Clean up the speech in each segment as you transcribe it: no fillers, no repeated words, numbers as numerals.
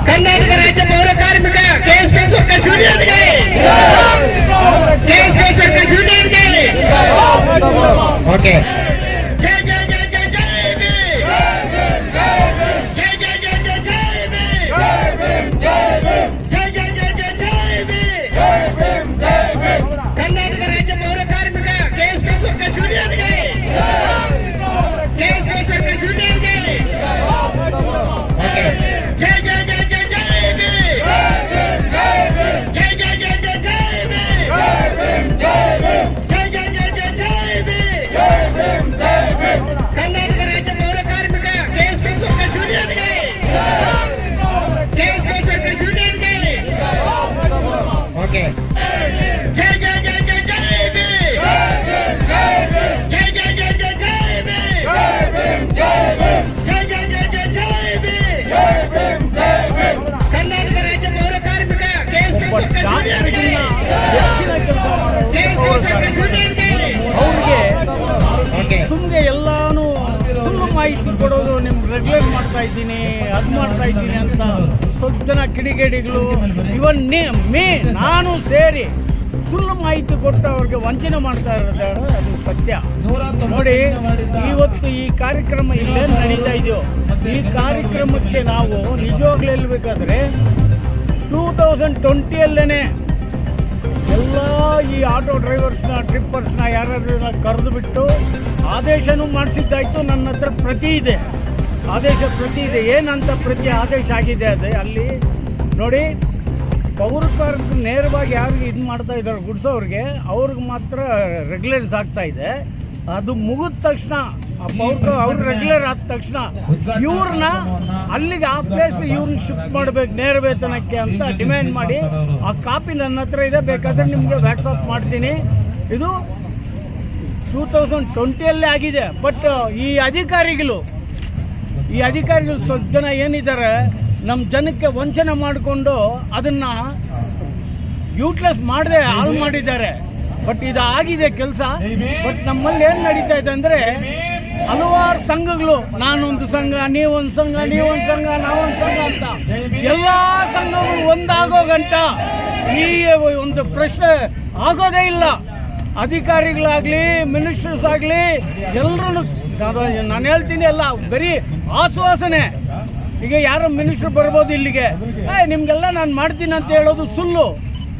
ಕರ್ನಾಟಕ ರಾಜ್ಯ ಪೌರ ಕಾರ್ಮಿಕ ಕೆಎಸ್ಪಿ ವರ್ಕರ್ಸ್ ಯೂನಿಯನ್ಗೆ ಓಕೆ ಕರ್ನಾಟಕ ರಾಜ್ಯ ಪೌರ ಕಾರ್ಮಿಕ ಕೆಎಸ್ಪಿ ವರ್ಕರ್ಸ್ ಯೂನಿಯನ್ಗೆ ಹೆಚ್ಚಿನ ಕೆಲಸ ಅವ್ರಿಗೆ ಸುಮ್ಮನೆ ಎಲ್ಲಾನು ಸುಳ್ಳು ಮಾಹಿತಿ ಕೊಡೋದು, ನಿಮ್ಗೆ ರೆಗ್ಯುಲೇಟ್ ಮಾಡ್ತಾ ಇದ್ದೀನಿ, ಅದು ಮಾಡ್ತಾ ಇದ್ದೀನಿ ಅಂತ ಸ್ವಲ್ಪ ಜನ ಕಿಡಿಗೇಡಿಗಳು ಇವನ್ ನಾನು ಸೇರಿ ಸುಳ್ಳು ಮಾಹಿತಿ ಕೊಟ್ಟು ಅವ್ರಿಗೆ ವಂಚನೆ ಮಾಡ್ತಾ ಇರೋದಾದ್ರೆ ಅದು ಸತ್ಯ. ನೋಡಿ, ಇವತ್ತು ಈ ಕಾರ್ಯಕ್ರಮ ಇಲ್ಲೇ ನಡೀತಾ ಇದೆಯೋ, ಈ ಕಾರ್ಯಕ್ರಮಕ್ಕೆ ನಾವು ನಿಜವಾಗ್ಲೂ ಹೇಳ್ಬೇಕಾದ್ರೆ 2020 ಎಲ್ಲ ಈ ಆಟೋ ಡ್ರೈವರ್ಸ್ನ ಟ್ರಿಪ್ಪರ್ಸ್ನ ಯಾರ್ಯಾರನ್ನ ಕರೆದು ಬಿಟ್ಟು ಆದೇಶನೂ ಮಾಡಿಸಿದ್ದಾಯಿತು. ನನ್ನ ಹತ್ರ ಪ್ರತಿ ಇದೆ, ಆದೇಶ ಪ್ರತಿ ಇದೆ. ಏನಂತ ಪ್ರತಿ ಆದೇಶ ಆಗಿದೆ ಅದೇ ಅಲ್ಲಿ ನೋಡಿ, ಪೌರ ಕಾರ್ಮಿಕರು ನೇರವಾಗಿ ಯಾರಿಗೆ ಇದು ಮಾಡ್ತಾ ಇದ್ದಾರೆ ಗುಡ್ಸೋರಿಗೆ, ಅವ್ರಿಗೆ ಮಾತ್ರ ರೆಗ್ಯುಲರ್ಸ್ ಆಗ್ತಾ ಇದೆ. ಅದು ಮುಗಿದ ತಕ್ಷಣ ಅವ್ರು ರೆಗ್ಯುಲರ್ ಆದ ತಕ್ಷಣ ಇವ್ರನ್ನ ಅಲ್ಲಿಗೆ ಆ ಪ್ಲೇಸ್ಗೆ ಇವ್ರನ್ನ ಶಿಫ್ಟ್ ಮಾಡಬೇಕು ನೇರ ವೇತನಕ್ಕೆ ಅಂತ ಡಿಮ್ಯಾಂಡ್ ಮಾಡಿ ಆ ಕಾಪಿ ನನ್ನ ಹತ್ರ ಇದೆ, ಬೇಕಾದರೆ ನಿಮಗೆ ವಾಟ್ಸಪ್ ಮಾಡ್ತೀನಿ. ಇದು 2020 ಆಗಿದೆ. ಬಟ್ ಈ ಅಧಿಕಾರಿಗಳು ಸ್ವಲ್ಪ ಜನ ಏನಿದ್ದಾರೆ, ನಮ್ಮ ಜನಕ್ಕೆ ವಂಚನೆ ಮಾಡಿಕೊಂಡು ಅದನ್ನು ಯೂಟ್ಲೆಸ್ ಮಾಡದೆ ಹಾಳು ಮಾಡಿದ್ದಾರೆ. ಬಟ್ ಇದು ಆಗಿದೆ ಕೆಲಸ. ಬಟ್ ನಮ್ಮಲ್ಲಿ ಏನು ನಡೀತಾ ಇದೆ ಅಂದರೆ, ಹಲವಾರು ಸಂಘಗಳು, ನಾನೊಂದು ಸಂಘ, ನೀವೊಂದು ಸಂಘ, ನೀವೊಂದು ಸಂಘ, ನಾವೊಂದು ಸಂಘ ಅಂತ ಎಲ್ಲ ಸಂಘಗಳು ಒಂದಾಗೋ ಗಂಟ ಈ ಒಂದು ಪ್ರಶ್ನೆ ಆಗೋದೇ ಇಲ್ಲ. ಅಧಿಕಾರಿಗಳಾಗಲಿ, ಮಿನಿಸ್ಟರ್ಸ್ ಆಗಲಿ, ಎಲ್ಲರೂ ನಾನು ಹೇಳ್ತೀನಿ, ಎಲ್ಲ ಬರೀ ಆಶ್ವಾಸನೆ. ಈಗ ಯಾರೋ ಮಿನಿಸ್ಟರ್ ಬರ್ಬೋದು ಇಲ್ಲಿಗೆ, ನಿಮಗೆಲ್ಲ ನಾನು ಮಾಡ್ತೀನಿ ಅಂತ ಹೇಳೋದು ಸುಳ್ಳು.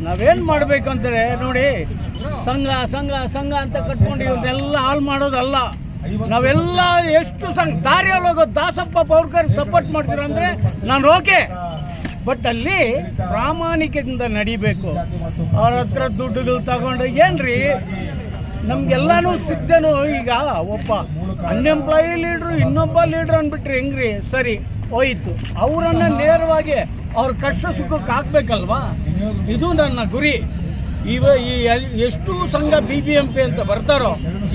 ನಾವೇನು ಮಾಡಬೇಕಂತಾರೆ ನೋಡಿ, ಸಂಘ ಸಂಘ ಸಂಘ ಅಂತ ಕಟ್ಕೊಂಡು ಇವ್ರನ್ನೆಲ್ಲ ಹಾಳು ಮಾಡೋದಲ್ಲ. ನಾವೆಲ್ಲ ಎಷ್ಟು ಸಂಘ ದಾರಿಯಲ್ಲಿ ಹೋಗೋ ದಾಸಪ್ಪ ಪೌರ್ಕರ್ ಸಪೋರ್ಟ್ ಮಾಡ್ತೀರ ಅಂದರೆ ನಾನು ಓಕೆ. ಬಟ್ ಅಲ್ಲಿ ಪ್ರಾಮಾಣಿಕದಿಂದ ನಡಿಬೇಕು. ಅವ್ರ ಹತ್ರ ದುಡ್ಡುಗಳು ತಗೊಂಡು ಏನ್ರಿ, ನಮ್ಗೆಲ್ಲಾನು ಸಿಗ್ದೇನು. ಈಗ ಒಬ್ಬ ಅನ್ಎಂಪ್ಲಾಯಿ ಲೀಡ್ರು, ಇನ್ನೊಬ್ಬ ಲೀಡ್ರ್ ಅಂದ್ಬಿಟ್ರೆ ಹೆಂಗ್ರಿ? ಸರಿ ಹೋಯಿತು, ಅವರನ್ನು ನೇರವಾಗಿ ಅವ್ರ ಕಷ್ಟ ಸುಖಕ್ಕೆ ಹಾಕ್ಬೇಕಲ್ವಾ? ಇದು ನನ್ನ ಗುರಿ. ಈ ಎಷ್ಟು ಸಂಘ BBMP ಅಂತ ಬರ್ತಾರೋ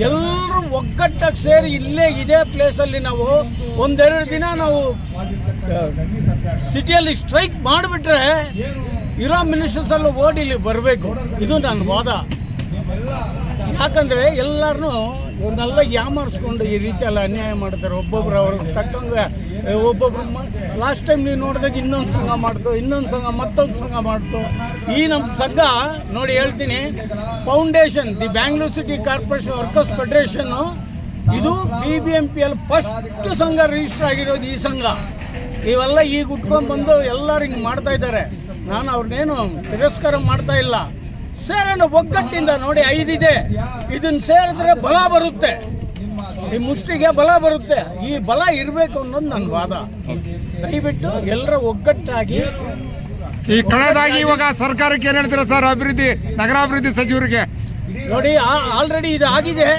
ಎಲ್ಲರೂ ಒಗ್ಗಟ್ಟಾಗಿ ಸೇರಿ ಇಲ್ಲೇ ಇದೇ ಪ್ಲೇಸಲ್ಲಿ ನಾವು ಒಂದೆರಡು ದಿನ ನಾವು ಸಿಟಿಯಲ್ಲಿ ಸ್ಟ್ರೈಕ್ ಮಾಡಿಬಿಟ್ರೆ ಇರೋ ಮಿನಿಸ್ಟರ್ಸ್ ಎಲ್ಲ ಓಡಿ ಇಲ್ಲಿ ಬರಬೇಕು. ಇದು ನನ್ನ ವಾದ. ಯಾಕಂದರೆ ಎಲ್ಲರನ್ನೂ ಇವ್ರನ್ನೆಲ್ಲ ಯಾಮಾರಿಸ್ಕೊಂಡು ಈ ರೀತಿ ಎಲ್ಲ ಅನ್ಯಾಯ ಮಾಡ್ತಾರೆ. ಒಬ್ಬೊಬ್ರು ಅವ್ರಿಗೆ ತಕ್ಕಂಗೆ ಒಬ್ಬೊಬ್ರು ಲಾಸ್ಟ್ ಟೈಮ್ ನೀವು ನೋಡಿದಾಗ ಇನ್ನೊಂದು ಸಂಘ ಮಾಡ್ತು, ಇನ್ನೊಂದು ಸಂಘ ಮತ್ತೊಂದು ಸಂಘ ಮಾಡ್ತು. ಈ ನಮ್ಮ ಸಂಘ ನೋಡಿ ಹೇಳ್ತೀನಿ, foundation the Bangalore city corporation workers ಫೆಡರೇಷನ್ನು, ಇದು BBMPಯಲ್ಲಿ ಫಸ್ಟ್ ಸಂಘ ರಿಜಿಸ್ಟರ್ ಆಗಿರೋದು ಈ ಸಂಘ. ಇವೆಲ್ಲ ಈಗ ಉಟ್ಕೊಂಡು ಬಂದು ಎಲ್ಲರೂ ಹಿಂಗೆ ಮಾಡ್ತಾ ಇದ್ದಾರೆ. ನಾನು ಅವ್ರನ್ನೇನು ತಿರಸ್ಕಾರ ಮಾಡ್ತಾ ಇಲ್ಲ. ಸೇರೋಣ ಒಗ್ಗಟ್ಟಿಂದ. ನೋಡಿ 5 ಇದೆ, ಇದನ್ನು ಸೇರಿದ್ರೆ ಬಲ ಬರುತ್ತೆ, ಈ ಮುಷ್ಟಿಗೆ ಬಲ ಬರುತ್ತೆ. ಈ ಬಲ ಇರಬೇಕು ಅನ್ನೋದು ನನ್ನ ವಾದ. ದಯವಿಟ್ಟು ಎಲ್ಲರ ಒಗ್ಗಟ್ಟಾಗಿ. ಈ ಕಳೆದಾಗಿ ಇವಾಗ ಸರ್ಕಾರಕ್ಕೆ ಏನು ಹೇಳ್ತೀರಾ ಸರ್, ಅಭಿವೃದ್ಧಿ ನಗರಾಭಿವೃದ್ಧಿ ಸಚಿವರಿಗೆ? ನೋಡಿ, ಆಲ್ರೆಡಿ ಇದು ಆಗಿದೆ.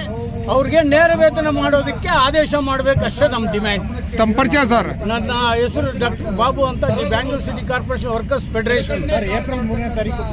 ಅವ್ರಿಗೆ ನೇರ ವೇತನ ಮಾಡೋದಕ್ಕೆ ಆದೇಶ ಮಾಡಬೇಕು ಅಷ್ಟೇ ನಮ್ಮ ಡಿಮ್ಯಾಂಡ್. ತಮ್ಮ ಪರಿಚಯ ಸರ್? ನನ್ನ ಹೆಸರು ಡಾಕ್ಟರ್ ಬಾಬು ಅಂತ, the Bangalore city corporation workers federation. April 3ನೇ ತಾರೀಕು